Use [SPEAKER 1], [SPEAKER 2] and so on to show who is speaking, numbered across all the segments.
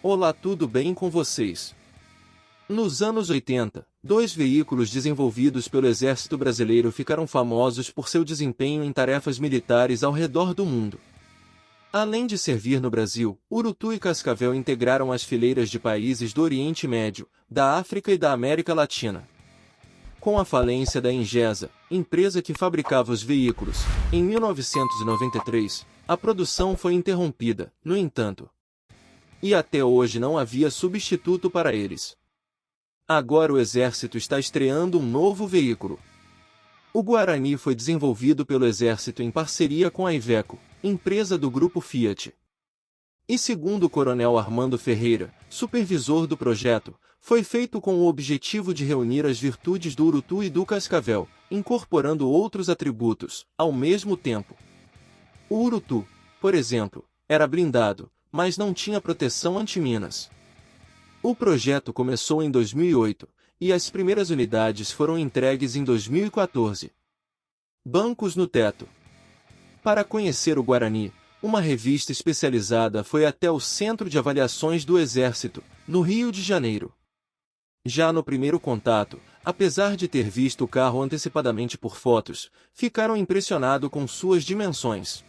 [SPEAKER 1] Olá, tudo bem com vocês? Nos anos 80, dois veículos desenvolvidos pelo Exército Brasileiro ficaram famosos por seu desempenho em tarefas militares ao redor do mundo. Além de servir no Brasil, Urutu e Cascavel integraram as fileiras de países do Oriente Médio, da África e da América Latina. Com a falência da Ingesa, empresa que fabricava os veículos, em 1993, a produção foi interrompida, no entanto. E até hoje não havia substituto para eles. Agora o Exército está estreando um novo veículo. O Guarani foi desenvolvido pelo Exército em parceria com a Iveco, empresa do Grupo Fiat. E segundo o Coronel Armando Ferreira, supervisor do projeto, foi feito com o objetivo de reunir as virtudes do Urutu e do Cascavel, incorporando outros atributos, ao mesmo tempo. O Urutu, por exemplo, era blindado, mas não tinha proteção antiminas. O projeto começou em 2008, e as primeiras unidades foram entregues em 2014. Bancos no teto. Para conhecer o Guarani, uma revista especializada foi até o Centro de Avaliações do Exército, no Rio de Janeiro. Já no primeiro contato, apesar de ter visto o carro antecipadamente por fotos, ficaram impressionados com suas dimensões.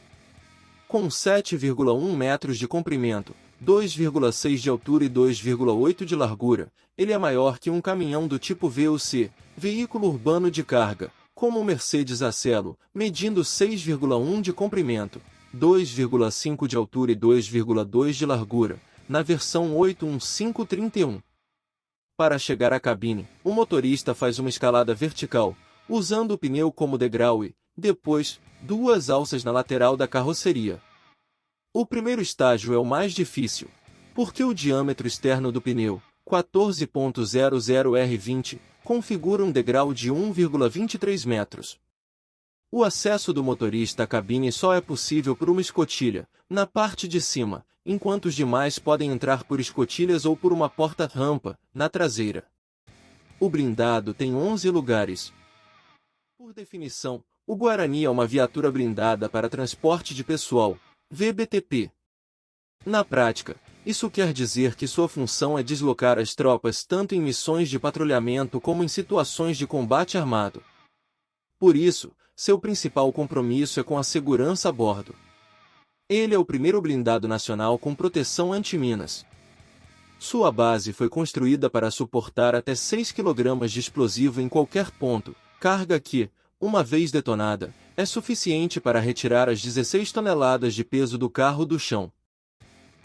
[SPEAKER 1] Com 7,1 metros de comprimento, 2,6 de altura e 2,8 de largura, ele é maior que um caminhão do tipo VUC, veículo urbano de carga, como o Mercedes A-Cielo, medindo 6,1 de comprimento, 2,5 de altura e 2,2 de largura, na versão 81531. Para chegar à cabine, o motorista faz uma escalada vertical, usando o pneu como degrau e, depois, duas alças na lateral da carroceria. O primeiro estágio é o mais difícil, porque o diâmetro externo do pneu, 14,00R20, configura um degrau de 1,23 metros. O acesso do motorista à cabine só é possível por uma escotilha, na parte de cima, enquanto os demais podem entrar por escotilhas ou por uma porta-rampa, na traseira. O blindado tem 11 lugares. Por definição, o Guarani é uma viatura blindada para transporte de pessoal, VBTP. Na prática, isso quer dizer que sua função é deslocar as tropas tanto em missões de patrulhamento como em situações de combate armado. Por isso, seu principal compromisso é com a segurança a bordo. Ele é o primeiro blindado nacional com proteção antiminas. Sua base foi construída para suportar até 6 kg de explosivo em qualquer ponto, carga que, uma vez detonada, é suficiente para retirar as 16 toneladas de peso do carro do chão.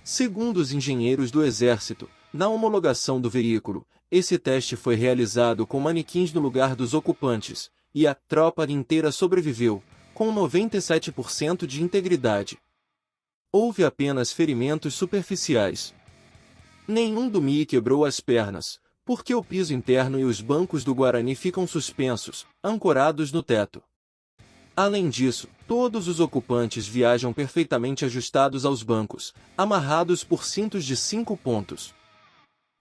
[SPEAKER 1] Segundo os engenheiros do Exército, na homologação do veículo, esse teste foi realizado com manequins no lugar dos ocupantes, e a tropa inteira sobreviveu, com 97% de integridade. Houve apenas ferimentos superficiais. Nenhum do Mi quebrou as pernas, porque o piso interno e os bancos do Guarani ficam suspensos, ancorados no teto. Além disso, todos os ocupantes viajam perfeitamente ajustados aos bancos, amarrados por cintos de 5 pontos.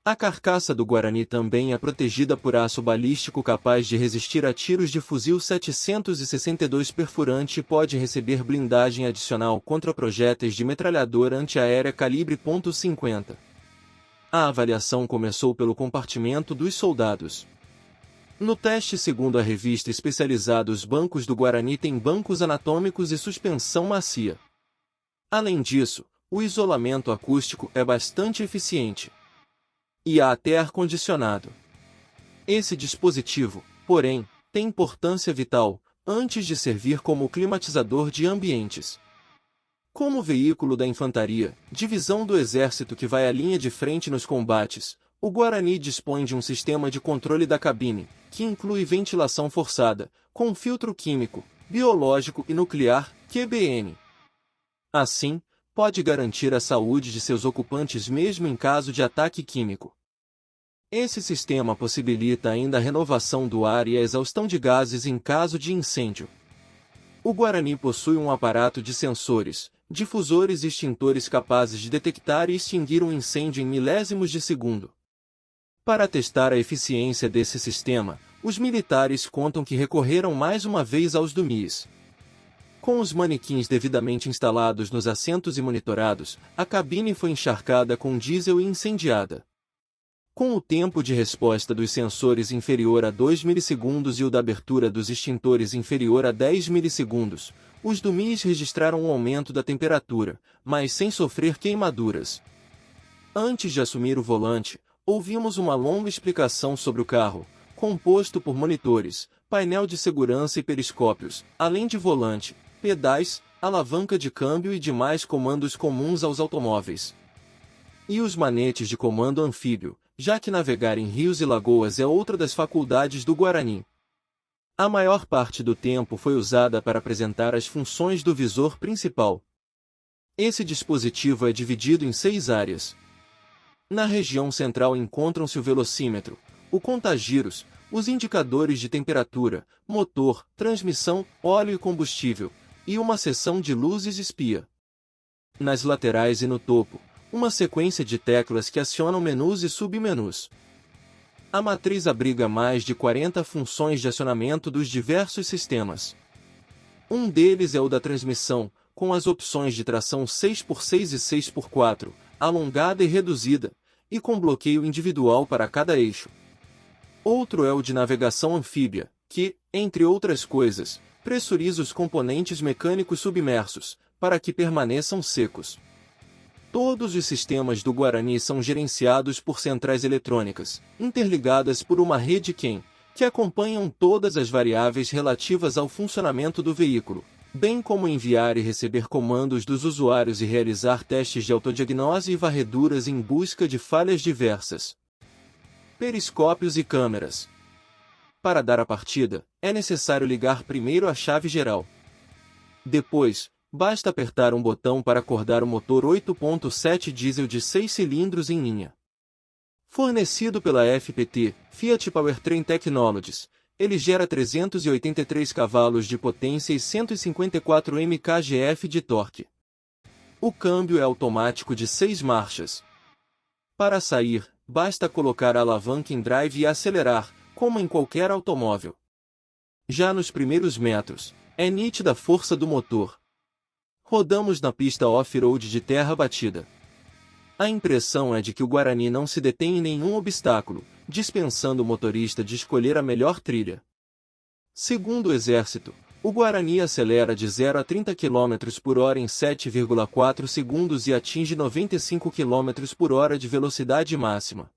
[SPEAKER 1] A carcaça do Guarani também é protegida por aço balístico capaz de resistir a tiros de fuzil 762 perfurante e pode receber blindagem adicional contra projéteis de metralhadora antiaérea calibre .50. A avaliação começou pelo compartimento dos soldados. No teste, segundo a revista especializada, os bancos do Guarani têm bancos anatômicos e suspensão macia. Além disso, o isolamento acústico é bastante eficiente. E há até ar-condicionado. Esse dispositivo, porém, tem importância vital, antes de servir como climatizador de ambientes. Como veículo da infantaria, divisão do Exército que vai à linha de frente nos combates, o Guarani dispõe de um sistema de controle da cabine, que inclui ventilação forçada, com filtro químico, biológico e nuclear, QBN. Assim, pode garantir a saúde de seus ocupantes mesmo em caso de ataque químico. Esse sistema possibilita ainda a renovação do ar e a exaustão de gases em caso de incêndio. O Guarani possui um aparato de sensores, difusores e extintores capazes de detectar e extinguir um incêndio em milésimos de segundo. Para testar a eficiência desse sistema, os militares contam que recorreram mais uma vez aos dummies. Com os manequins devidamente instalados nos assentos e monitorados, a cabine foi encharcada com diesel e incendiada. Com o tempo de resposta dos sensores inferior a 2 milissegundos e o da abertura dos extintores inferior a 10 milissegundos, os dummies registraram um aumento da temperatura, mas sem sofrer queimaduras. Antes de assumir o volante, ouvimos uma longa explicação sobre o carro, composto por monitores, painel de segurança e periscópios, além de volante, pedais, alavanca de câmbio e demais comandos comuns aos automóveis. E os manetes de comando anfíbio, já que navegar em rios e lagoas é outra das faculdades do Guarani. A maior parte do tempo foi usada para apresentar as funções do visor principal. Esse dispositivo é dividido em 6 áreas. Na região central encontram-se o velocímetro, o contagiros, os indicadores de temperatura, motor, transmissão, óleo e combustível, e uma seção de luzes espia. Nas laterais e no topo, uma sequência de teclas que acionam menus e submenus. A matriz abriga mais de 40 funções de acionamento dos diversos sistemas. Um deles é o da transmissão, com as opções de tração 6x6 e 6x4, alongada e reduzida, e com bloqueio individual para cada eixo. Outro é o de navegação anfíbia, que, entre outras coisas, pressuriza os componentes mecânicos submersos, para que permaneçam secos. Todos os sistemas do Guarani são gerenciados por centrais eletrônicas, interligadas por uma rede CAN, que acompanham todas as variáveis relativas ao funcionamento do veículo, bem como enviar e receber comandos dos usuários e realizar testes de autodiagnose e varreduras em busca de falhas diversas. Periscópios e câmeras. Para dar a partida, é necessário ligar primeiro a chave geral. Depois, basta apertar um botão para acordar o motor 8.7 diesel de 6 cilindros em linha. Fornecido pela FPT, Fiat Powertrain Technologies, ele gera 383 cavalos de potência e 154 mkgf de torque. O câmbio é automático de 6 marchas. Para sair, basta colocar a alavanca em drive e acelerar, como em qualquer automóvel. Já nos primeiros metros, é nítida a força do motor. Rodamos na pista off-road de terra batida. A impressão é de que o Guarani não se detém em nenhum obstáculo, dispensando o motorista de escolher a melhor trilha. Segundo o Exército, o Guarani acelera de 0 a 30 km por hora em 7,4 segundos e atinge 95 km por hora de velocidade máxima.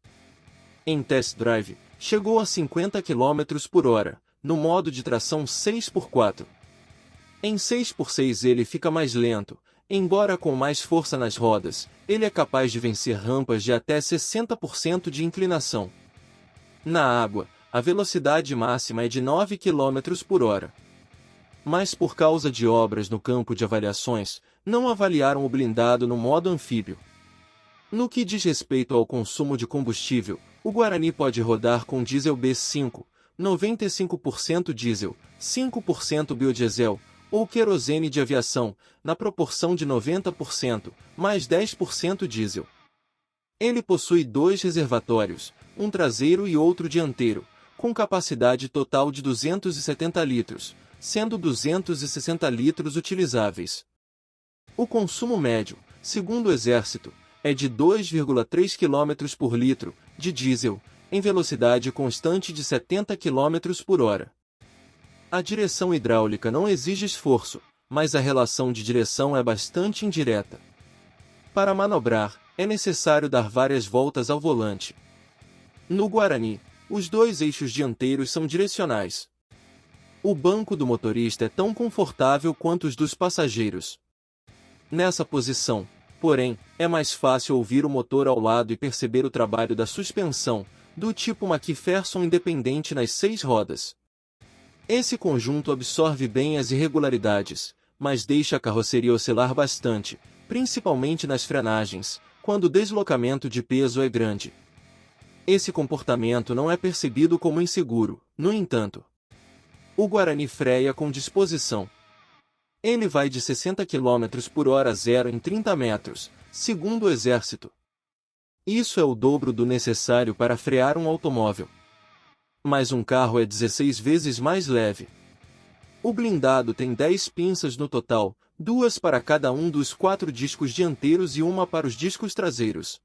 [SPEAKER 1] Em test drive, chegou a 50 km por hora, no modo de tração 6x4. Em 6x6 ele fica mais lento, embora com mais força nas rodas, ele é capaz de vencer rampas de até 60% de inclinação. Na água, a velocidade máxima é de 9 km por hora. Mas por causa de obras no campo de avaliações, não avaliaram o blindado no modo anfíbio. No que diz respeito ao consumo de combustível, o Guarani pode rodar com diesel B5, 95% diesel, 5% biodiesel, ou querosene de aviação, na proporção de 90%, mais 10% diesel. Ele possui 2 reservatórios, um traseiro e outro dianteiro, com capacidade total de 270 litros, sendo 260 litros utilizáveis. O consumo médio, segundo o Exército, é de 2,3 km por litro, de diesel, em velocidade constante de 70 km por hora. A direção hidráulica não exige esforço, mas a relação de direção é bastante indireta. Para manobrar, é necessário dar várias voltas ao volante. No Guarani, os 2 eixos dianteiros são direcionais. O banco do motorista é tão confortável quanto os dos passageiros. Nessa posição, porém, é mais fácil ouvir o motor ao lado e perceber o trabalho da suspensão, do tipo McPherson independente nas 6 rodas. Esse conjunto absorve bem as irregularidades, mas deixa a carroceria oscilar bastante, principalmente nas frenagens, quando o deslocamento de peso é grande. Esse comportamento não é percebido como inseguro, no entanto. O Guarani freia com disposição. Ele vai de 60 km por hora a 0 em 30 metros, segundo o Exército. Isso é o dobro do necessário para frear um automóvel. Mas um carro é 16 vezes mais leve. O blindado tem 10 pinças no total, 2 para cada um dos 4 discos dianteiros e uma para os discos traseiros.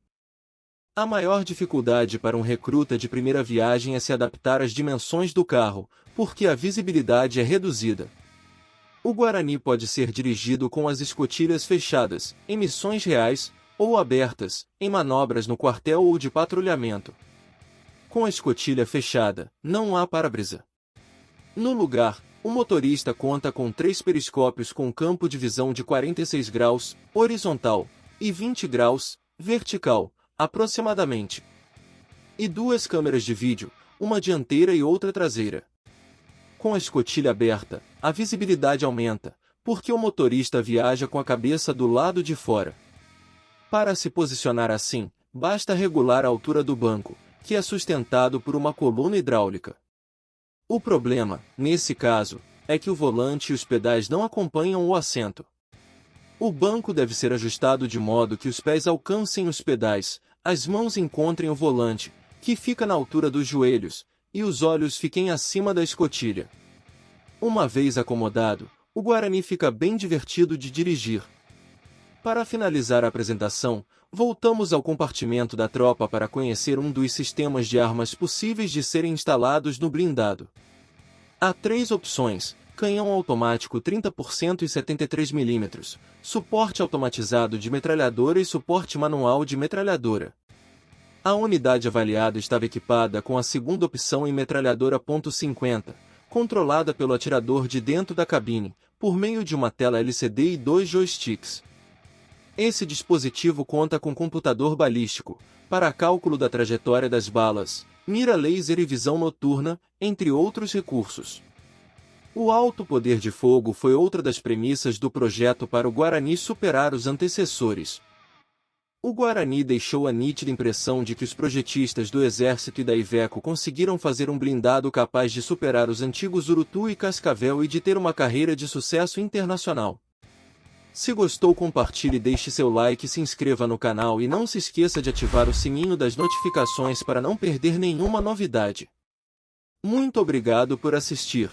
[SPEAKER 1] A maior dificuldade para um recruta de primeira viagem é se adaptar às dimensões do carro, porque a visibilidade é reduzida. O Guarani pode ser dirigido com as escotilhas fechadas, em missões reais, ou abertas, em manobras no quartel ou de patrulhamento. Com a escotilha fechada, não há para-brisa. No lugar, o motorista conta com 3 periscópios com campo de visão de 46 graus, horizontal, e 20 graus, vertical, aproximadamente. E 2 câmeras de vídeo, uma dianteira e outra traseira. Com a escotilha aberta, a visibilidade aumenta, porque o motorista viaja com a cabeça do lado de fora. Para se posicionar assim, basta regular a altura do banco, que é sustentado por uma coluna hidráulica. O problema, nesse caso, é que o volante e os pedais não acompanham o assento. O banco deve ser ajustado de modo que os pés alcancem os pedais, as mãos encontrem o volante, que fica na altura dos joelhos, e os olhos fiquem acima da escotilha. Uma vez acomodado, o Guarani fica bem divertido de dirigir. Para finalizar a apresentação, voltamos ao compartimento da tropa para conhecer um dos sistemas de armas possíveis de serem instalados no blindado. Há 3 opções: canhão automático 30% e 73 mm, suporte automatizado de metralhadora e suporte manual de metralhadora. A unidade avaliada estava equipada com a segunda opção em metralhadora .50, controlada pelo atirador de dentro da cabine, por meio de uma tela LCD e 2 joysticks. Esse dispositivo conta com computador balístico, para cálculo da trajetória das balas, mira laser e visão noturna, entre outros recursos. O alto poder de fogo foi outra das premissas do projeto para o Guarani superar os antecessores. O Guarani deixou a nítida impressão de que os projetistas do Exército e da Iveco conseguiram fazer um blindado capaz de superar os antigos Urutu e Cascavel e de ter uma carreira de sucesso internacional. Se gostou, compartilhe, deixe seu like e se inscreva no canal e não se esqueça de ativar o sininho das notificações para não perder nenhuma novidade. Muito obrigado por assistir.